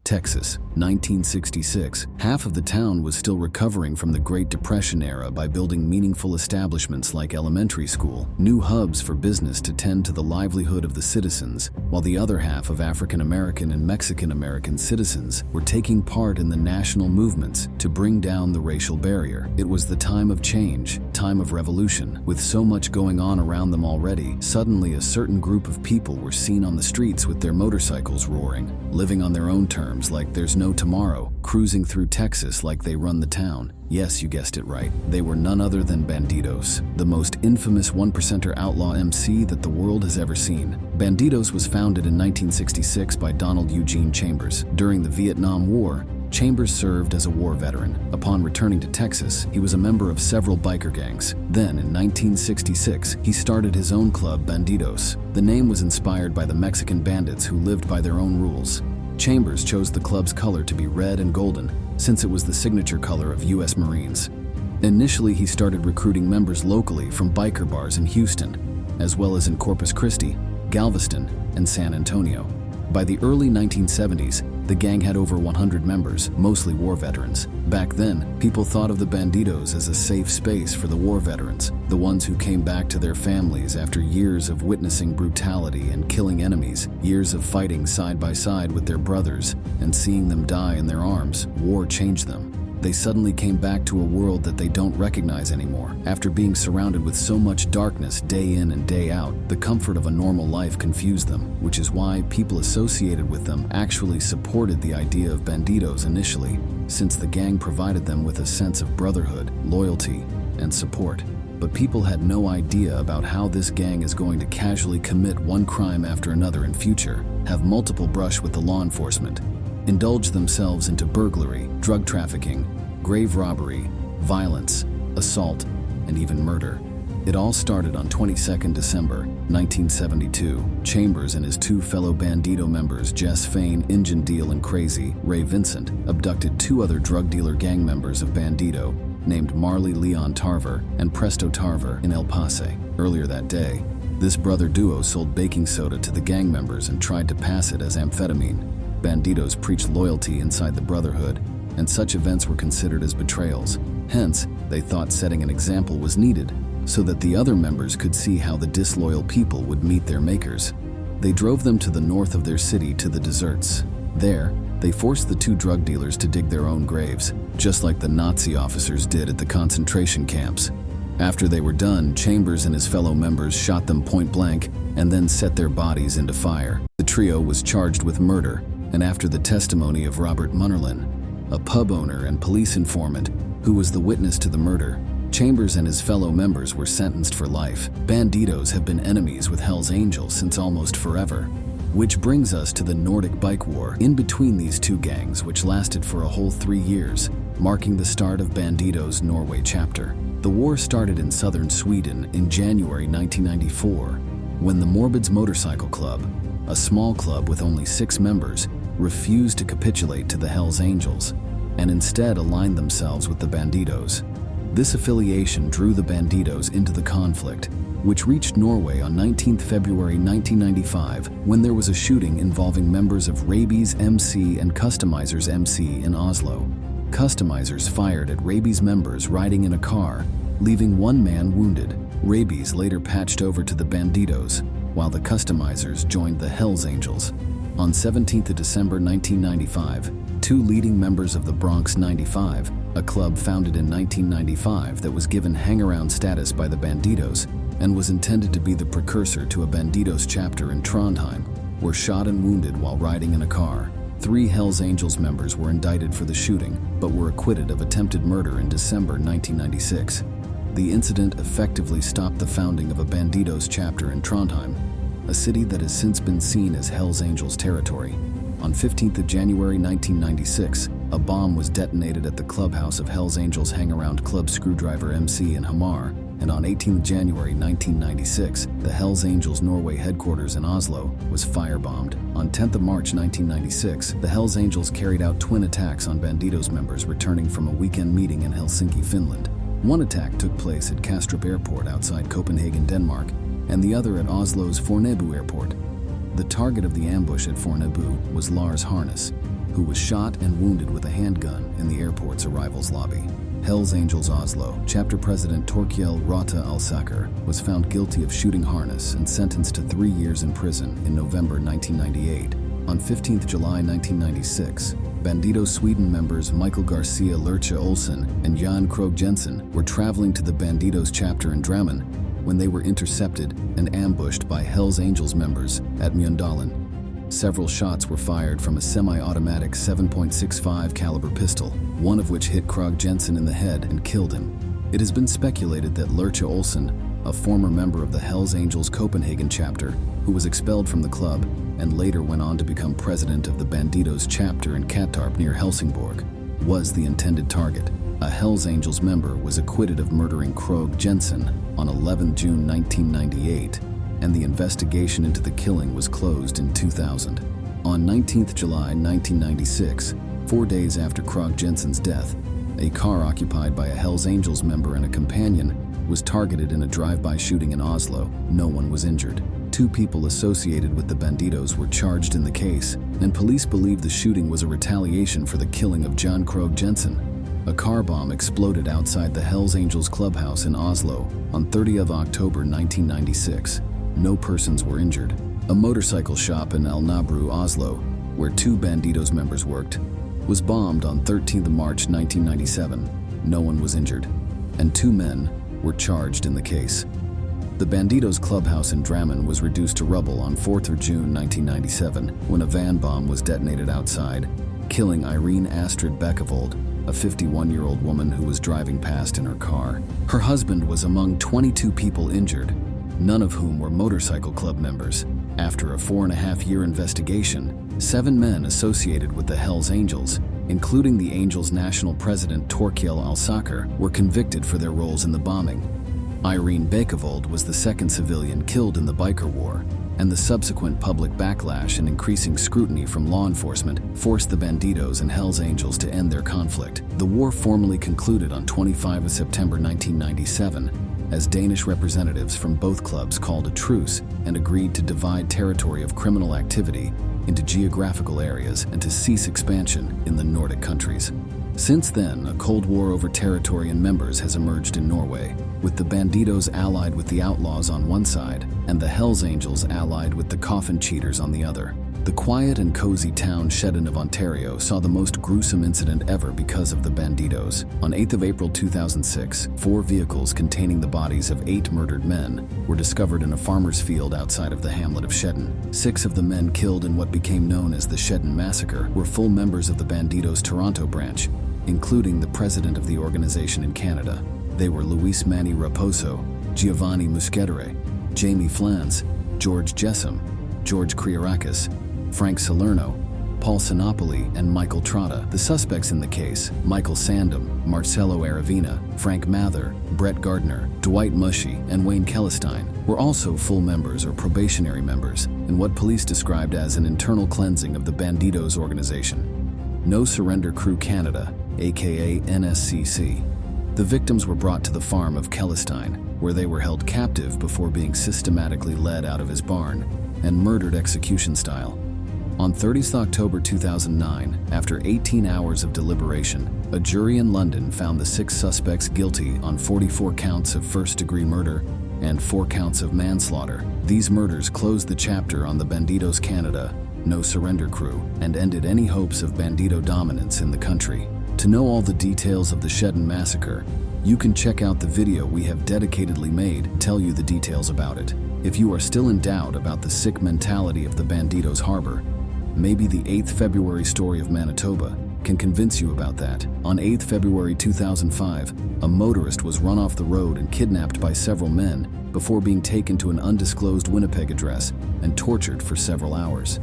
Texas, 1966. Half of the town was still recovering from the Great Depression era by building meaningful establishments like elementary school, new hubs for business to tend to the livelihood of the citizens, while the other half of African American and Mexican American citizens were taking part in the national movements to bring down the racial barrier. It was the time of change, time of revolution. With so much going on around them already, suddenly a certain group of people were seen on the streets with their motorcycles roaring, living on their own terms like there's no tomorrow, cruising through Texas like they run the town. Yes, you guessed it right. They were none other than Bandidos, the most infamous one-percenter outlaw MC that the world has ever seen. Bandidos was founded in 1966 by Donald Eugene Chambers. During the Vietnam War, Chambers served as a war veteran. Upon returning to Texas, he was a member of several biker gangs. Then, in 1966, he started his own club, Bandidos. The name was inspired by the Mexican bandits who lived by their own rules. Chambers chose the club's color to be red and golden, since it was the signature color of U.S. Marines. Initially, he started recruiting members locally from biker bars in Houston, as well as in Corpus Christi, Galveston, and San Antonio. By the early 1970s, the gang had over 100 members, mostly war veterans. Back then, people thought of the Bandidos as a safe space for the war veterans, the ones who came back to their families after years of witnessing brutality and killing enemies, years of fighting side by side with their brothers, and seeing them die in their arms. War changed them. They suddenly came back to a world that they don't recognize anymore. After being surrounded with so much darkness day in and day out, the comfort of a normal life confused them, which is why people associated with them actually supported the idea of Bandidos initially, since the gang provided them with a sense of brotherhood, loyalty, and support. But people had no idea about how this gang is going to casually commit one crime after another in future, have multiple brush with the law enforcement, indulge themselves into burglary, drug trafficking, grave robbery, violence, assault, and even murder. It all started on 22nd December, 1972. Chambers and his two fellow Bandido members, Jess Fain, Injun Deal, and Crazy Ray Vincent, abducted two other drug dealer gang members of Bandido, named Marley Leon Tarver and Presto Tarver, in El Paso. Earlier that day, this brother duo sold baking soda to the gang members and tried to pass it as amphetamine. Bandidos preached loyalty inside the brotherhood, and such events were considered as betrayals. Hence, they thought setting an example was needed, so that the other members could see how the disloyal people would meet their makers. They drove them to the north of their city to the deserts. There, they forced the two drug dealers to dig their own graves, just like the Nazi officers did at the concentration camps. After they were done, Chambers and his fellow members shot them point blank and then set their bodies into fire. The trio was charged with murder, and after the testimony of Robert Munnerlin, a pub owner and police informant who was the witness to the murder, Chambers and his fellow members were sentenced for life. Bandidos have been enemies with Hell's Angels since almost forever. Which brings us to the Nordic Bike War in between these two gangs, which lasted for a whole 3 years, marking the start of Bandidos' Norway chapter. The war started in southern Sweden in January 1994, when the Bandidos Motorcycle Club, a small club with only 6 members, refused to capitulate to the Hells Angels, and instead aligned themselves with the Bandidos. This affiliation drew the Bandidos into the conflict, which reached Norway on 19 February 1995 when there was a shooting involving members of Rabies MC and Customizers MC in Oslo. Customizers fired at Rabies members riding in a car, leaving one man wounded. Rabies later patched over to the Bandidos, while the Customizers joined the Hells Angels. On 17th December 1995, 2 leading members of the Bronx 95, a club founded in 1995 that was given hangaround status by the Bandidos and was intended to be the precursor to a Bandidos chapter in Trondheim, were shot and wounded while riding in a car. 3 Hells Angels members were indicted for the shooting, but were acquitted of attempted murder in December 1996. The incident effectively stopped the founding of a Bandidos chapter in Trondheim, a city that has since been seen as Hells Angels territory. On 15th January 1996, a bomb was detonated at the clubhouse of Hells Angels hangaround Club Screwdriver MC in Hamar, and on 18th January 1996, the Hells Angels Norway headquarters in Oslo was firebombed. On 10th March 1996, the Hells Angels carried out twin attacks on Bandidos members returning from a weekend meeting in Helsinki, Finland. One attack took place at Kastrup Airport outside Copenhagen, Denmark, and the other at Oslo's Fornebu Airport. The target of the ambush at Fornebu was Lars Harness, who was shot and wounded with a handgun in the airport's arrivals lobby. Hells Angels Oslo chapter president Torkjell Rota Alsaker was found guilty of shooting harness and sentenced to 3 years in prison in November 1998. On 15 July 1996, Bandidos Sweden members Michael Garcia Lerche Olsen and Jan Krog Jensen were traveling to the Bandidos chapter in Drammen when they were intercepted and ambushed by Hells Angels members at Mjøndalen. Several shots were fired from a semi-automatic 7.65 caliber pistol, one of which hit Krog Jensen in the head and killed him. It has been speculated that Lerche Olsen, a former member of the Hells Angels Copenhagen chapter, who was expelled from the club and later went on to become president of the Bandidos chapter in Kattarp near Helsingborg, was the intended target. A Hells Angels member was acquitted of murdering Krog Jensen on 11 June 1998, and the investigation into the killing was closed in 2000. On 19 July 1996, 4 days after Krog Jensen's death, a car occupied by a Hells Angels member and a companion was targeted in a drive-by shooting in Oslo. No one was injured. 2 people associated with the Bandidos were charged in the case, and police believe the shooting was a retaliation for the killing of Jan Krog Jensen. A car bomb exploded outside the Hells Angels clubhouse in Oslo on 30 October 1996. No persons were injured. A motorcycle shop in Alnabru, Oslo, where 2 Bandidos members worked, was bombed on 13 March 1997. No one was injured, and 2 men were charged in the case. The Bandidos clubhouse in Drammen was reduced to rubble on 4 June 1997 when a van bomb was detonated outside, killing Irene Astrid Bekkevold, a 51-year-old woman who was driving past in her car. Her husband was among 22 people injured, none of whom were motorcycle club members. After a 4.5-year investigation, 7 men associated with the Hells Angels, including the Angels' national president Torkjell Alsaker, were convicted for their roles in the bombing. Irene Bekkevold was the second civilian killed in the Biker War, and the subsequent public backlash and increasing scrutiny from law enforcement forced the Bandidos and Hells Angels to end their conflict. The war formally concluded on 25 September 1997, as Danish representatives from both clubs called a truce and agreed to divide territory of criminal activity into geographical areas and to cease expansion in the Nordic countries. Since then, a Cold War over territory and members has emerged in Norway, with the Bandidos allied with the Outlaws on one side and the Hells Angels allied with the Coffin Cheaters on the other. The quiet and cozy town Shedden of Ontario saw the most gruesome incident ever because of the Bandidos. On 8 April 2006, 4 vehicles containing the bodies of 8 murdered men were discovered in a farmer's field outside of the hamlet of Shedden. 6 of the men killed in what became known as the Shedden Massacre were full members of the Bandidos Toronto branch, including the president of the organization in Canada. They were Luis Manny Raposo, Giovanni Muschiettore, Jamie Flans, George Jessam, George Kriarakis, Frank Salerno, Paul Sinopoli, and Michael Trotta. The suspects in the case, Michael Sandom, Marcelo Aravina, Frank Mather, Brett Gardner, Dwight Mushy, and Wayne Kellestein, were also full members or probationary members in what police described as an internal cleansing of the Bandidos organization. No Surrender Crew Canada, aka NSCC. The victims were brought to the farm of Kellestein, where they were held captive before being systematically led out of his barn and murdered execution style. On 30 October 2009, after 18 hours of deliberation, a jury in London found the 6 suspects guilty on 44 counts of first-degree murder and 4 counts of manslaughter. These murders closed the chapter on the Bandidos Canada, No Surrender Crew, and ended any hopes of Bandido dominance in the country. To know all the details of the Shedden Massacre, you can check out the video we have dedicatedly made to tell you the details about it. If you are still in doubt about the sick mentality of the Bandidos Harbor, maybe the 8th February story of Manitoba can convince you about that. On 8th February 2005, a motorist was run off the road and kidnapped by several men before being taken to an undisclosed Winnipeg address and tortured for several hours.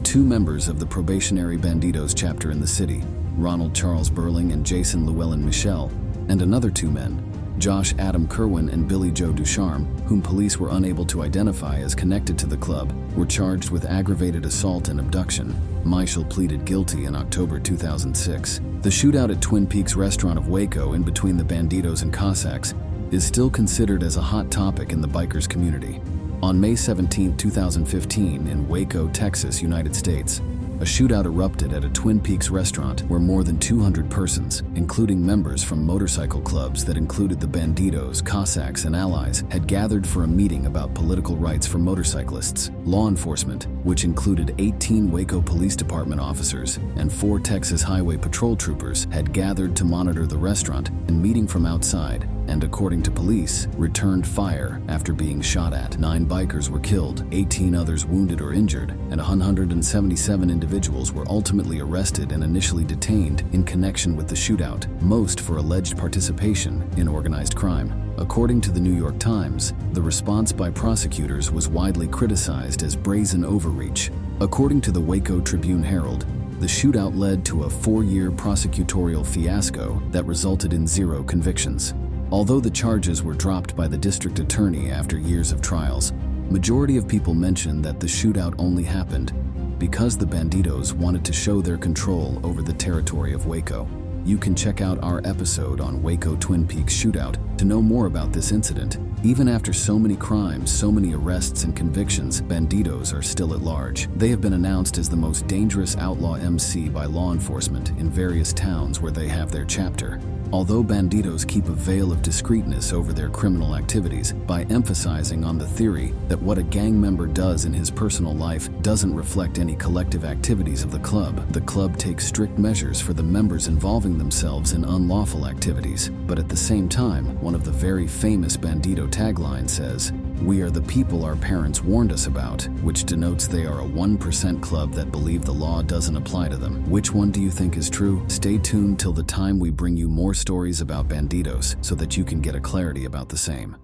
2 members of the probationary Bandidos chapter in the city, Ronald Charles Burling and Jason Llewellyn Michel, and another 2 men, Josh Adam Kerwin and Billy Joe Ducharme, whom police were unable to identify as connected to the club, were charged with aggravated assault and abduction. Michel pleaded guilty in October 2006. The shootout at Twin Peaks restaurant of Waco in between the Bandidos and Cossacks is still considered as a hot topic in the bikers community. On May 17, 2015, in Waco, Texas, United States, a shootout erupted at a Twin Peaks restaurant where more than 200 persons, including members from motorcycle clubs that included the Bandidos, Cossacks, and allies, had gathered for a meeting about political rights for motorcyclists. Law enforcement, which included 18 Waco Police Department officers and 4 Texas Highway Patrol troopers, had gathered to monitor the restaurant and meeting from outside, and according to police, returned fire after being shot at. 9 bikers were killed, 18 others wounded or injured, and 177 individuals were ultimately arrested and initially detained in connection with the shootout, most for alleged participation in organized crime. According to the New York Times, the response by prosecutors was widely criticized as brazen overreach. According to the Waco Tribune-Herald, the shootout led to a 4-year prosecutorial fiasco that resulted in 0 convictions. Although the charges were dropped by the district attorney after years of trials, majority of people mention that the shootout only happened because the Bandidos wanted to show their control over the territory of Waco. You can check out our episode on Waco Twin Peaks shootout to know more about this incident. Even after so many crimes, so many arrests and convictions, Bandidos are still at large. They have been announced as the most dangerous outlaw MC by law enforcement in various towns where they have their chapter. Although Bandidos keep a veil of discreetness over their criminal activities by emphasizing on the theory that what a gang member does in his personal life doesn't reflect any collective activities of the club takes strict measures for the members involving themselves in unlawful activities. But at the same time, one of the very famous Bandido taglines says, "We are the people our parents warned us about," which denotes they are a 1% club that believe the law doesn't apply to them. Which one do you think is true? Stay tuned till the time we bring you more stories about Bandidos so that you can get a clarity about the same.